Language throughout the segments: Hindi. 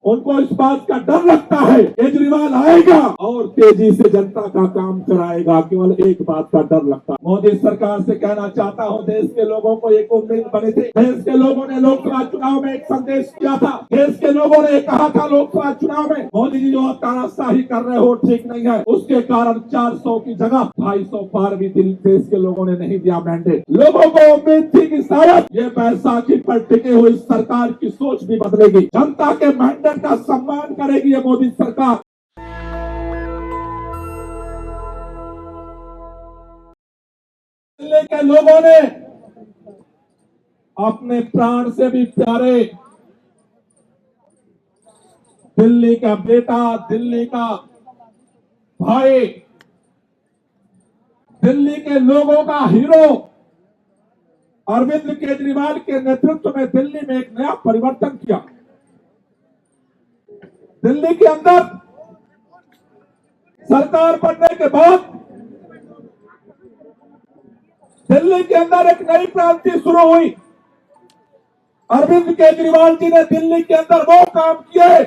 उनको इस बात का डर लगता है केजरीवाल आएगा और तेजी से जनता का काम कराएगा, केवल एक बात का डर लगता है। मोदी सरकार से कहना चाहता हूं, देश के लोगों को एक उम्मीद बनी थी। देश के लोगों ने लोकसभा चुनाव में एक संदेश किया था। देश के लोगों ने कहा था लोकसभा चुनाव में मोदी जी जो तानाशाही कर रहे हो ठीक नहीं है। उसके कारण 400 की जगह 250 पार भी देश के लोगों ने नहीं दिया मैंडेट। लोगों को उम्मीद थी कि शायद ये बैसाखी पर टिके हुई सरकार की सोच भी बदलेगी, जनता के मैंडेट का सम्मान करेगी ये मोदी सरकार। दिल्ली के लोगों ने अपने प्राण से भी प्यारे दिल्ली का बेटा, दिल्ली का भाई, दिल्ली के लोगों का हीरो अरविंद केजरीवाल के नेतृत्व में दिल्ली में एक नया परिवर्तन किया। दिल्ली के अंदर सरकार बनने के बाद दिल्ली के अंदर एक नई क्रांति शुरू हुई। अरविंद केजरीवाल जी ने दिल्ली के अंदर वो काम किए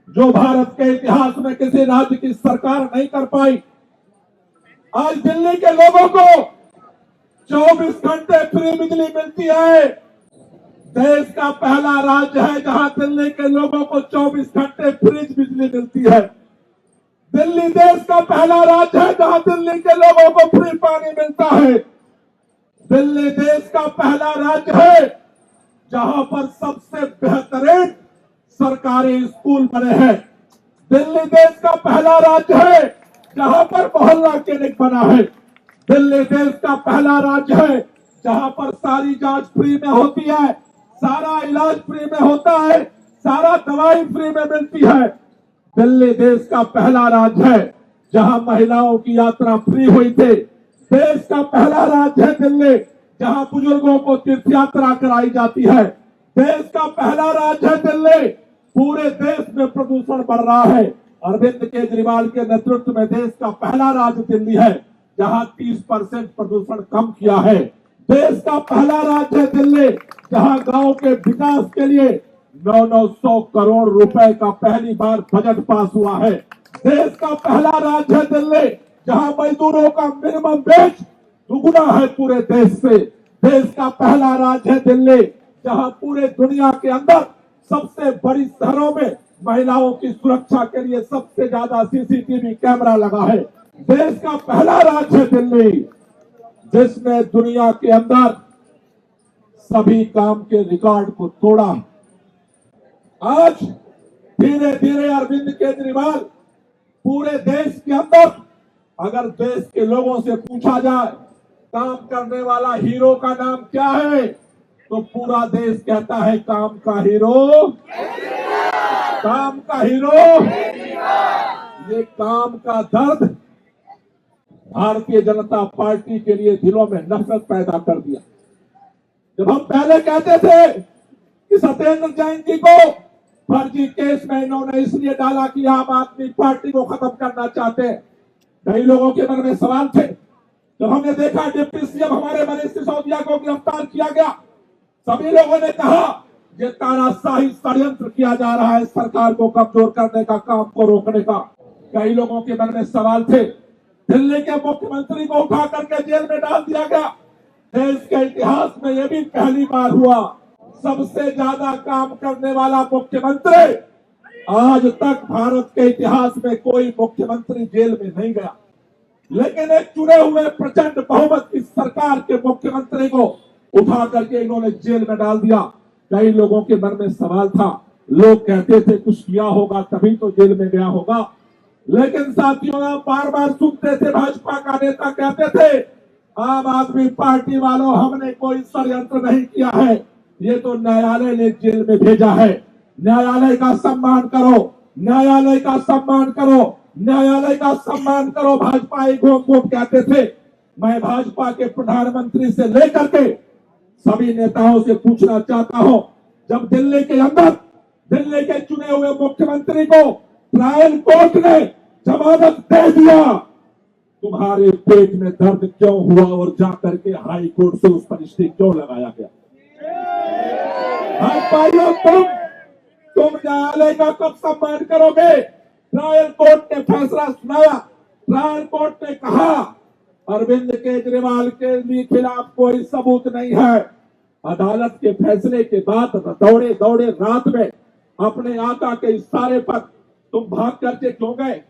जो भारत के इतिहास में किसी राज्य की सरकार नहीं कर पाई। आज दिल्ली के लोगों को 24 घंटे फ्री बिजली मिलती है। देश का पहला राज्य है जहां दिल्ली के लोगों को 24 घंटे फ्री बिजली मिलती है। दिल्ली देश का पहला राज्य है जहां दिल्ली के लोगों को फ्री पानी मिलता है। दिल्ली देश का पहला राज्य है जहां पर सबसे बेहतरीन सरकारी स्कूल बने हैं। दिल्ली देश का पहला राज्य है जहां पर मोहल्ला क्लिनिक बना है। दिल्ली देश का पहला राज्य है जहां पर सारी जांच फ्री में होती है, सारा इलाज फ्री में होता है, सारा दवाई फ्री में मिलती है। दिल्ली देश का पहला राज्य है जहां महिलाओं की यात्रा फ्री हुई थी। देश का पहला राज्य है दिल्ली जहां बुजुर्गों को तीर्थ यात्रा कराई जाती है। देश का पहला राज्य है दिल्ली। पूरे देश में प्रदूषण बढ़ रहा है। अरविंद केजरीवाल के नेतृत्व में देश का पहला राज्य दिल्ली है जहां 30% प्रदूषण कम किया है। देश का पहला राज्य है दिल्ली जहां गांव के विकास के लिए 900 करोड़ रुपए का पहली बार बजट पास हुआ है। देश का पहला राज्य है दिल्ली जहां मजदूरों का मिनिमम वेज दुगुना है पूरे देश से। देश का पहला राज्य है दिल्ली जहां पूरे दुनिया के अंदर सबसे बड़ी शहरों में महिलाओं की सुरक्षा के लिए सबसे ज्यादा सीसीटीवी कैमरा लगा है। देश का पहला राज्य है दिल्ली जिसने दुनिया के अंदर सभी काम के रिकॉर्ड को तोड़ा। आज धीरे धीरे अरविंद केजरीवाल पूरे देश के अंदर, अगर देश के लोगों से पूछा जाए काम करने वाला हीरो का नाम क्या है, तो पूरा देश कहता है काम का हीरो, काम का हीरो। ये काम का दर्द भारतीय जनता पार्टी के लिए दिलों में नफरत पैदा कर दिया। जब हम पहले कहते थे कि सत्येंद्र जैन जी को फर्जी केस में इन्होंने इसलिए डाला कि आम आदमी पार्टी को खत्म करना चाहते हैं, कई लोगों के मन में सवाल थे। जब हमने देखा डिप्टी सीएम हमारे मनीष सिसोदिया को गिरफ्तार किया गया, सभी लोगों ने कहा ये तानाशाही षड्यंत्र किया जा रहा है सरकार को कमजोर करने का, काम को रोकने का। कई लोगों के मन में सवाल थे। दिल्ली के मुख्यमंत्री को उठा करके जेल में डाल दिया गया। देश के इतिहास में यह भी पहली बार हुआ, सबसे ज्यादा काम करने वाला मुख्यमंत्री। आज तक भारत के इतिहास में कोई मुख्यमंत्री जेल में नहीं गया, लेकिन एक चुने हुए प्रचंड बहुमत की सरकार के मुख्यमंत्री को उठा करके इन्होंने जेल में डाल दिया। कई लोगों के मन में सवाल था, लोग कहते थे कुछ किया होगा तभी तो जेल में गया होगा, लेकिन साथियों आप बार बार सुनते थे भाजपा का नेता कहते थे आम आदमी पार्टी वालों हमने कोई षड्यंत्र नहीं किया है, ये तो न्यायालय ने जेल में भेजा है। न्यायालय का सम्मान करो, न्यायालय का सम्मान करो, न्यायालय का सम्मान करो, भाजपा एक घूम कहते थे। मैं भाजपा के प्रधानमंत्री से लेकर के सभी नेताओं से पूछना चाहता हूं, जब दिल्ली के अंदर दिल्ली के चुने हुए मुख्यमंत्री को ट्रायल कोर्ट ने जमानत दे दिया, तुम्हारे पेट में दर्द क्यों हुआ और जाकर के हाई कोर्ट से उस पर स्टे क्यों लगाया गया? भाजपाइयों तुम तुम न्यायालय का कब सम्मान करोगे? ट्रायल कोर्ट ने फैसला सुनाया, ट्रायल कोर्ट ने कहा अरविंद केजरीवाल के खिलाफ कोई सबूत नहीं है। अदालत के फैसले के बाद दौड़े दौड़े रात में अपने आका के इशारे पर तुम भाग करके क्यों गए?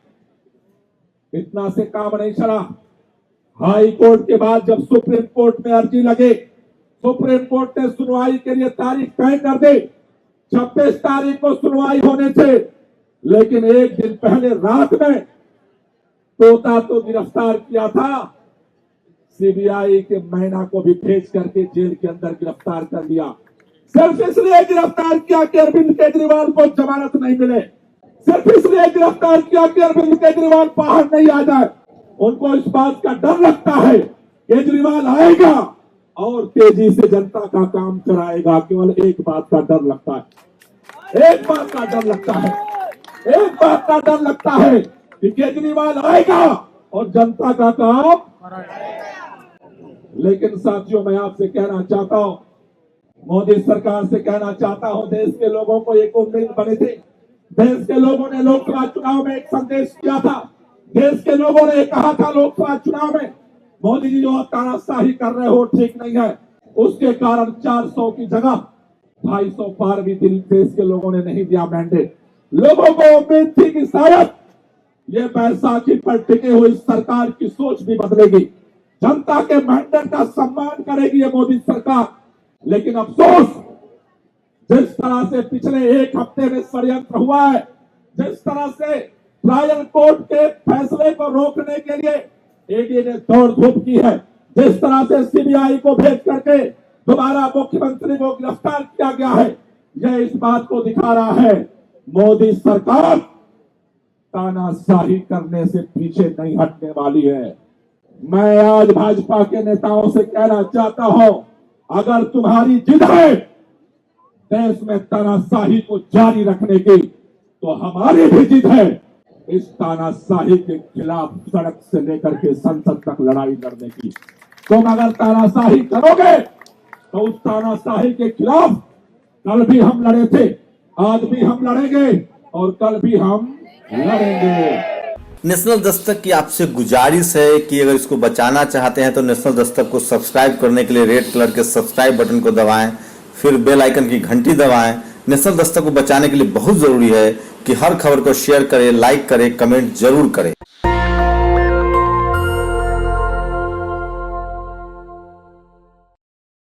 इतना से काम नहीं चला। हाई कोर्ट के बाद जब सुप्रीम कोर्ट में अर्जी लगे, सुप्रीम कोर्ट ने सुनवाई के लिए तारीख तय कर दी। 26 तारीख को सुनवाई होने थे, लेकिन एक दिन पहले रात में तोता तो गिरफ्तार किया था, सीबीआई के मैना को भी भेज करके जेल के अंदर गिरफ्तार कर दिया। सिर्फ इसलिए गिरफ्तार किया कि अरविंद केजरीवाल को जमानत नहीं मिले, सिर्फ इसलिए गिरफ्तार किया कि अरविंद केजरीवाल बाहर नहीं आ जाए। उनको इस बात का डर लगता है केजरीवाल आएगा और तेजी से जनता का काम कराएगा। केवल एक बात का डर लगता है, एक बात का डर लगता है, एक बात का डर लगता है कि केजरीवाल आएगा और जनता का काम। लेकिन साथियों, मैं आपसे कहना चाहता हूं, मोदी सरकार से कहना चाहता हूं, देश के लोगों को एक उम्मीद बनी थी। देश के लोगों ने लोकसभा चुनाव में एक संदेश किया था, देश के लोगों ने कहा था लोकसभा चुनाव में मोदी जी जो तानाशाही कर रहे हो ठीक नहीं है। उसके कारण 400 की जगह 250 पार भी देश के लोगों ने नहीं दिया मैंडेट। लोगों को उम्मीद थी कि शायद ये बैसाखी पर टिके हुई सरकार की सोच भी बदलेगी, जनता के मैंडेट का सम्मान करेगी ये मोदी सरकार। लेकिन अफसोस, जिस तरह से पिछले एक हफ्ते में षड्यंत्र हुआ है, जिस तरह से ट्रायल कोर्ट के फैसले को रोकने के लिए ईडी ने दौड़ धूप की है, जिस तरह से सीबीआई को भेज करके दोबारा मुख्यमंत्री को गिरफ्तार किया गया है, यह इस बात को दिखा रहा है मोदी सरकार तानाशाही करने से पीछे नहीं हटने वाली है। मैं आज भाजपा के नेताओं से कहना चाहता हूं, अगर तुम्हारी जिद है देश में तानाशाही को जारी रखने की, तो हमारी भी जिद है इस तानाशाही के खिलाफ सड़क से लेकर के संसद तक लड़ाई लड़ने की। तुम अगर तानाशाही करोगे तो उस तानाशाही के खिलाफ कल भी हम लड़े थे, आज भी हम लड़ेंगे और कल भी हम लड़ेंगे। नेशनल दस्तक की आपसे गुजारिश है कि अगर इसको बचाना चाहते हैं तो नेशनल दस्तक को सब्सक्राइब करने के लिए रेड कलर के सब्सक्राइब बटन को दबाएं, फिर बेल आइकन की घंटी दबाएं। नेशनल दस्तक को बचाने के लिए बहुत जरूरी है कि हर खबर को शेयर करें, लाइक करें, कमेंट जरूर करें।